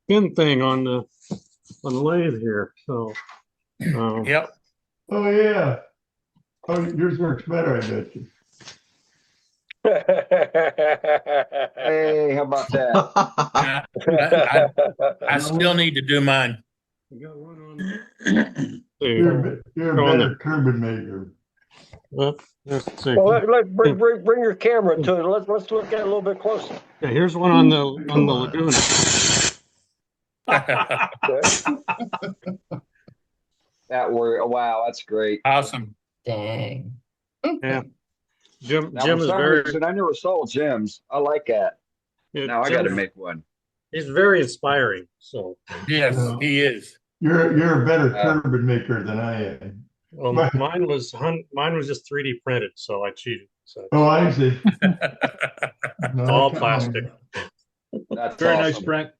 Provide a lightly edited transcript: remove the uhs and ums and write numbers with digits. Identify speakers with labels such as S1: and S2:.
S1: pin thing on the lathe here. So
S2: Yep.
S3: Oh, yeah. Oh, yours works better, I bet you.
S4: Hey, how about that?
S2: I still need to do mine.
S1: we got one on.
S3: You're a
S1: Go on
S3: better turbine maker.
S1: Let's see.
S4: Well, bring your camera to it. Let's look at it a little bit closer.
S1: Yeah, here's one on the
S3: Come on.
S1: Laguna.
S4: Wow, that's great.
S2: Awesome.
S5: Dang.
S1: Yeah, Jim
S4: Now,
S1: Jim
S4: for
S1: is
S4: some
S1: very.
S4: reason, I never saw Jim's. I like that.
S1: Yeah,
S4: Now I got to make one.
S1: He's very inspiring. So
S2: Yes,
S3: No.
S2: he is.
S3: You're a better
S4: Uh,
S3: turbine maker than I am.
S1: well, mine was just 3D printed, so I cheated. So
S3: Oh, I see. No,
S1: all
S3: come
S1: plastic.
S3: on.
S4: That's
S6: Very
S4: awesome.
S6: nice, Brent.